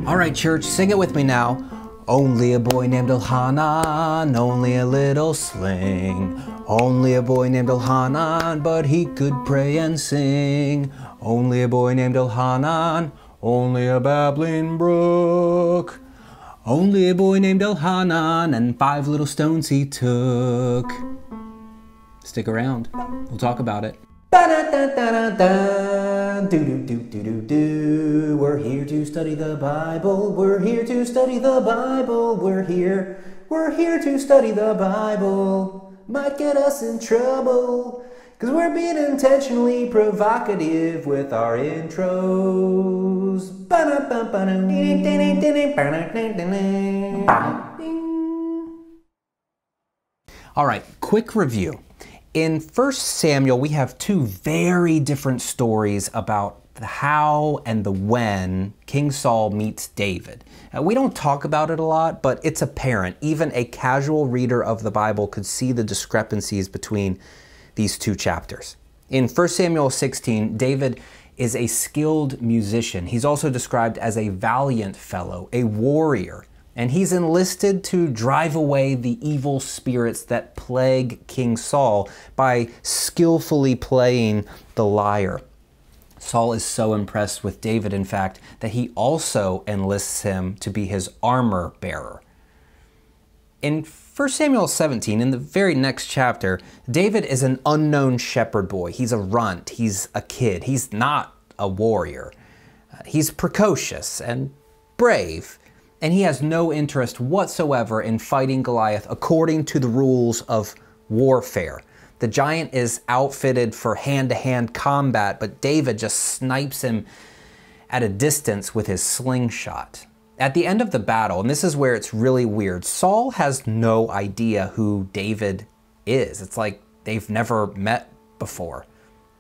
All right, church, sing it with me now. Only a boy named Elhanan, only a little sling. Only a boy named Elhanan, but he could pray and sing. Only a boy named Elhanan, only a babbling brook. Only a boy named Elhanan, and 5 little stones he took. Stick around, we'll talk about it. We're here to study the Bible. We're here to study the Bible. We're here to study the Bible. Might get us in trouble, 'cause we're being intentionally provocative with our intros. All right, quick review. In 1 Samuel, we have 2 very different stories about the how and the when King Saul meets David. We don't talk about it a lot, but it's apparent. Even a casual reader of the Bible could see the discrepancies between these 2 chapters. In 1 Samuel 16, David is a skilled musician. He's also described as a valiant fellow, a warrior. And he's enlisted to drive away the evil spirits that plague King Saul by skillfully playing the lyre. Saul is so impressed with David, in fact, that he also enlists him to be his armor bearer. In 1 Samuel 17, in the very next chapter, David is an unknown shepherd boy. He's a runt, he's a kid, he's not a warrior. He's precocious and brave. And he has no interest whatsoever in fighting Goliath according to the rules of warfare. The giant is outfitted for hand-to-hand combat, but David just snipes him at a distance with his slingshot. At the end of the battle, and this is where it's really weird, Saul has no idea who David is. It's like they've never met before.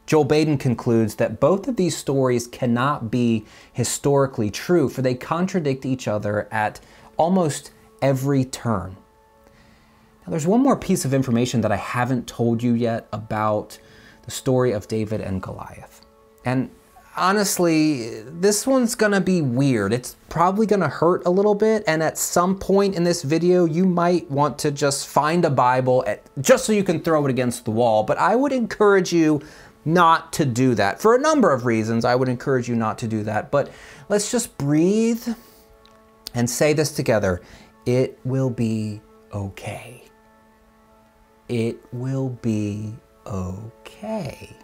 Joel Baden concludes that both of these stories cannot be historically true, for they contradict each other at almost every turn. Now, there's one more piece of information that I haven't told you yet about the story of David and Goliath. And honestly, this one's gonna be weird. It's probably gonna hurt a little bit, and at some point in this video, you might want to just find a Bible just so you can throw it against the wall. But I would encourage you not to do that. For a number of reasons, I would encourage you not to do that. But let's just breathe and say this together. It will be okay. It will be okay.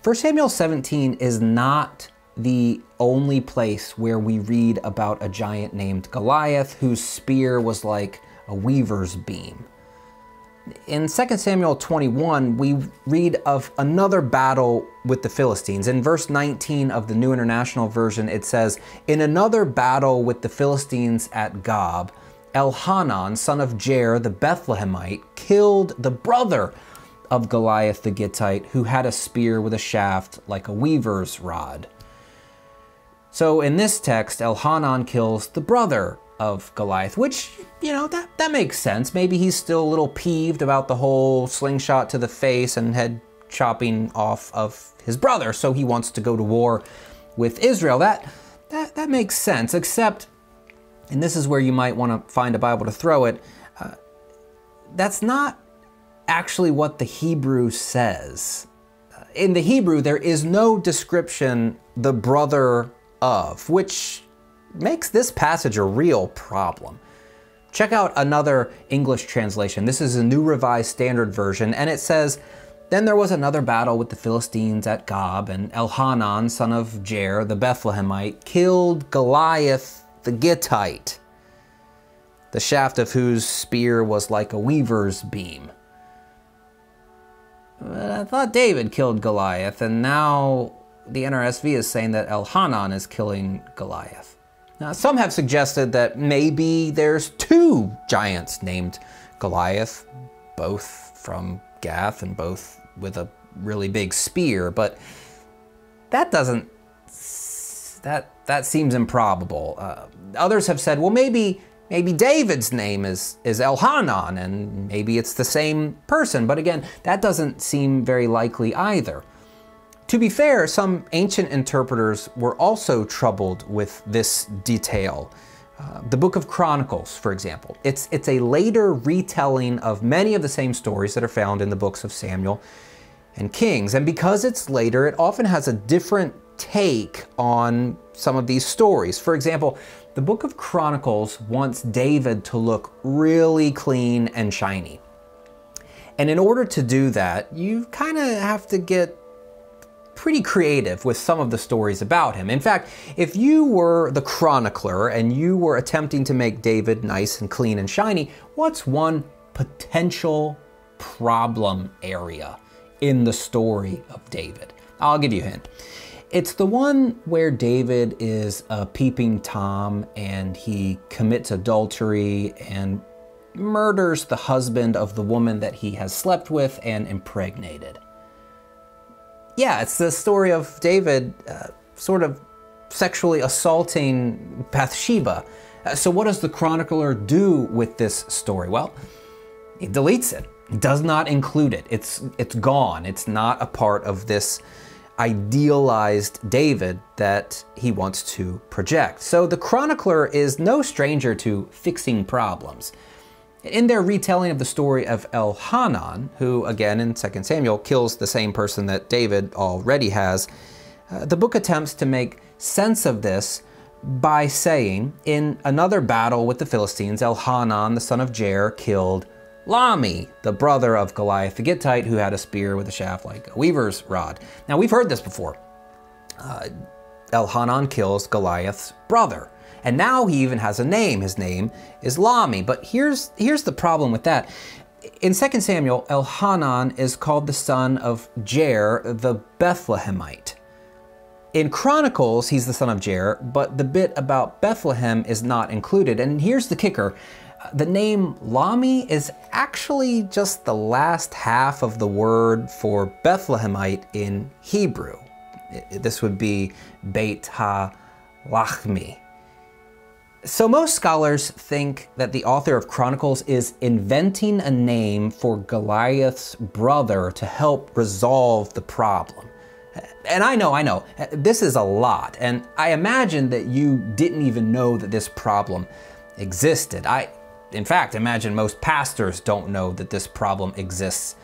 1 Samuel 17 is not the only place where we read about a giant named Goliath whose spear was like a weaver's beam. In 2 Samuel 21, we read of another battle with the Philistines. In verse 19 of the New International Version, it says, "In another battle with the Philistines at Gob, Elhanan, son of Jair the Bethlehemite, killed the brother of Goliath the Gittite, who had a spear with a shaft like a weaver's rod." So in this text, Elhanan kills the brother of Goliath, which, you know, that makes sense. Maybe he's still a little peeved about the whole slingshot to the face and head chopping off of his brother, so he wants to go to war with Israel. That makes sense, except, and this is where you might want to find a Bible to throw it, that's not actually what the Hebrew says. In the Hebrew, there is no description, the brother of, which makes this passage a real problem. Check out another English translation. This is a New Revised Standard Version, and it says, "Then there was another battle with the Philistines at Gob, and Elhanan, son of Jair the Bethlehemite, killed Goliath the Gittite, the shaft of whose spear was like a weaver's beam." But I thought David killed Goliath, and now the NRSV is saying that Elhanan is killing Goliath. Now, some have suggested that maybe there's 2 giants named Goliath, both from Gath and both with a really big spear, but that seems improbable. Others have said, well, maybe David's name is Elhanan, and maybe it's the same person. But again, that doesn't seem very likely either. To be fair, some ancient interpreters were also troubled with this detail. The Book of Chronicles, for example, it's a later retelling of many of the same stories that are found in the books of Samuel and Kings. And because it's later, it often has a different take on some of these stories. For example, the Book of Chronicles wants David to look really clean and shiny. And in order to do that, you kind of have to get pretty creative with some of the stories about him. In fact, if you were the chronicler and you were attempting to make David nice and clean and shiny, what's one potential problem area in the story of David? I'll give you a hint. It's the one where David is a peeping Tom and he commits adultery and murders the husband of the woman that he has slept with and impregnated. Yeah, it's the story of David sort of sexually assaulting Bathsheba. So what does the chronicler do with this story? Well, he deletes it. He does not include it. It's gone. It's not a part of this idealized David that he wants to project. So the chronicler is no stranger to fixing problems. In their retelling of the story of Elhanan, who again in 2 Samuel kills the same person that David already has, the book attempts to make sense of this by saying, in another battle with the Philistines, Elhanan, the son of Jair, killed Lami, the brother of Goliath the Gittite, who had a spear with a shaft like a weaver's rod. Now we've heard this before. Elhanan kills Goliath's brother. And now he even has a name. His name is Lami. But here's the problem with that. In 2 Samuel, Elhanan is called the son of Jair, the Bethlehemite. In Chronicles, he's the son of Jair, but the bit about Bethlehem is not included. And here's the kicker. The name Lami is actually just the last half of the word for Bethlehemite in Hebrew. This would be Beit Ha-Lachmi. So most scholars think that the author of Chronicles is inventing a name for Goliath's brother to help resolve the problem. And I know, this is a lot, and I imagine that you didn't even know that this problem existed. In fact, imagine most pastors don't know that this problem exists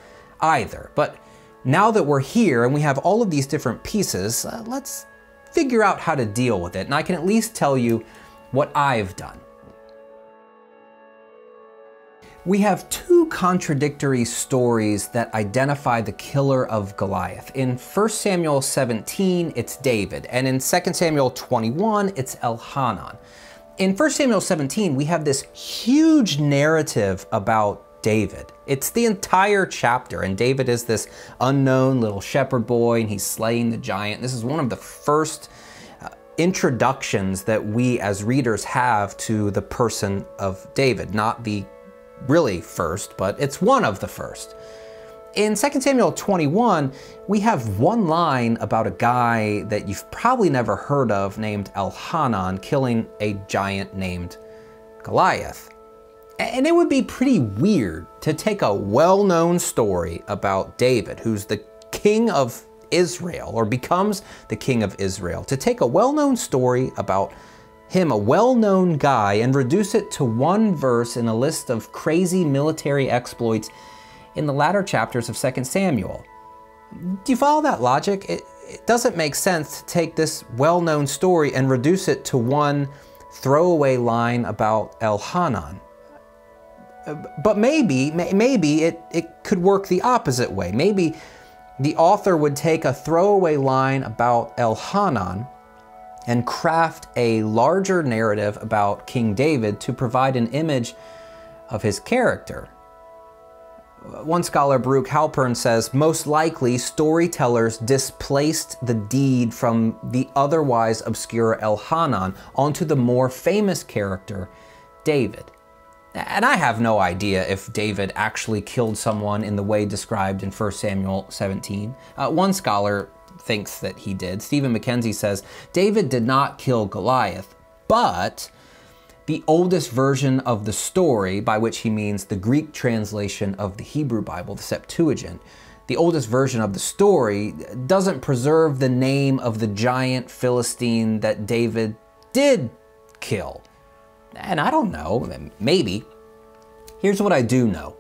either. But now that we're here and we have all of these different pieces, let's figure out how to deal with it. And I can at least tell you what I've done. We have two contradictory stories that identify the killer of Goliath. In 1 Samuel 17, it's David, and in 2 Samuel 21, it's Elhanan. In 1 Samuel 17, we have this huge narrative about David. It's the entire chapter, and David is this unknown little shepherd boy, and he's slaying the giant. This is one of the first introductions that we as readers have to the person of David. Not the really first, but it's one of the first. In 2 Samuel 21, we have one line about a guy that you've probably never heard of named Elhanan killing a giant named Goliath. And it would be pretty weird to take a well-known story about David, who's the king of Israel, or becomes the king of Israel, to take a well-known story about him, a well-known guy, and reduce it to one verse in a list of crazy military exploits in the latter chapters of 2 Samuel. Do you follow that logic? It doesn't make sense to take this well-known story and reduce it to one throwaway line about Elhanan. But maybe it could work the opposite way. Maybe the author would take a throwaway line about Elhanan and craft a larger narrative about King David to provide an image of his character. One scholar, Baruch Halpern, says, most likely storytellers displaced the deed from the otherwise obscure Elhanan onto the more famous character, David. And I have no idea if David actually killed someone in the way described in 1 Samuel 17. One scholar thinks that he did. Stephen Mackenzie says, David did not kill Goliath, but the oldest version of the story, by which he means the Greek translation of the Hebrew Bible, the Septuagint, the oldest version of the story doesn't preserve the name of the giant Philistine that David did kill. And I don't know, maybe. Here's what I do know.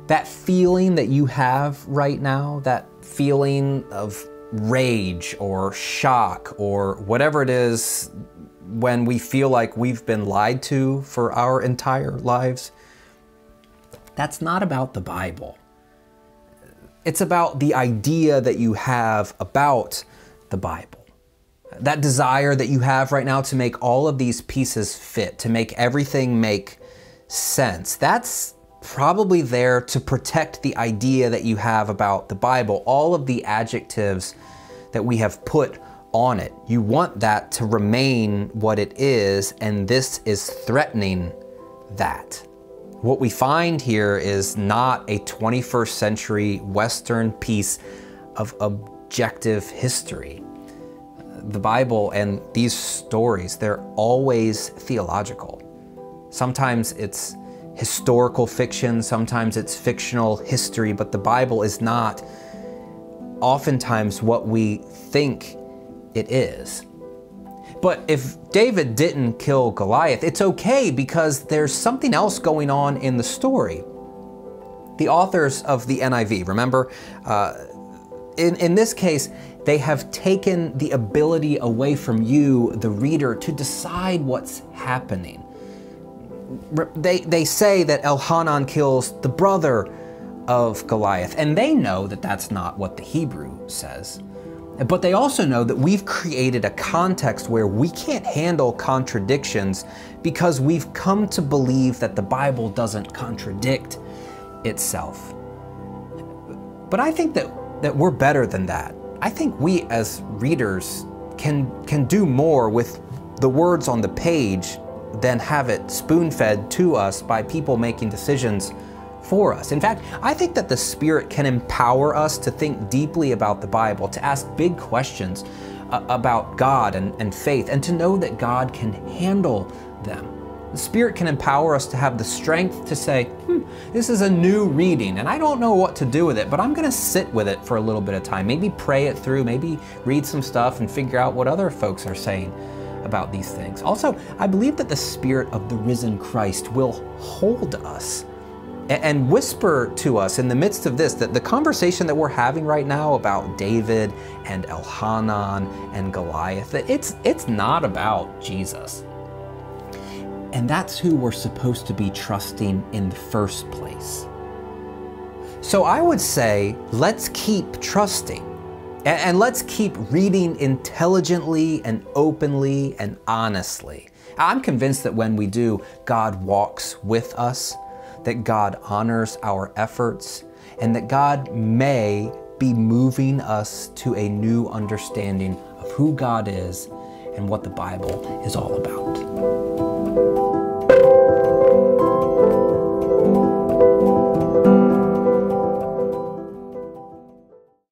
That feeling that you have right now, that feeling of rage or shock or whatever it is when we feel like we've been lied to for our entire lives, that's not about the Bible. It's about the idea that you have about the Bible. That desire that you have right now to make all of these pieces fit, to make everything make sense, that's probably there to protect the idea that you have about the Bible, all of the adjectives that we have put on it. You want that to remain what it is, and this is threatening that. What we find here is not a 21st century Western piece of objective history. The Bible and these stories, they're always theological. Sometimes it's historical fiction, sometimes it's fictional history, but the Bible is not oftentimes what we think it is. But if David didn't kill Goliath, it's okay because there's something else going on in the story. The authors of the NIV, remember, in this case, they have taken the ability away from you, the reader, to decide what's happening. They say that Elhanan kills the brother of Goliath, and they know that that's not what the Hebrew says. But they also know that we've created a context where we can't handle contradictions because we've come to believe that the Bible doesn't contradict itself. But I think that we're better than that. I think we as readers can do more with the words on the page than have it spoon-fed to us by people making decisions for us. In fact, I think that the Spirit can empower us to think deeply about the Bible, to ask big questions about God and faith, and to know that God can handle them. The Spirit can empower us to have the strength to say, this is a new reading, and I don't know what to do with it, but I'm gonna sit with it for a little bit of time, maybe pray it through, maybe read some stuff and figure out what other folks are saying about these things. Also, I believe that the Spirit of the risen Christ will hold us and whisper to us in the midst of this, that the conversation that we're having right now about David and Elhanan and Goliath, that it's not about Jesus. And that's who we're supposed to be trusting in the first place. So I would say, let's keep trusting. And let's keep reading intelligently and openly and honestly. I'm convinced that when we do, God walks with us, that God honors our efforts, and that God may be moving us to a new understanding of who God is and what the Bible is all about.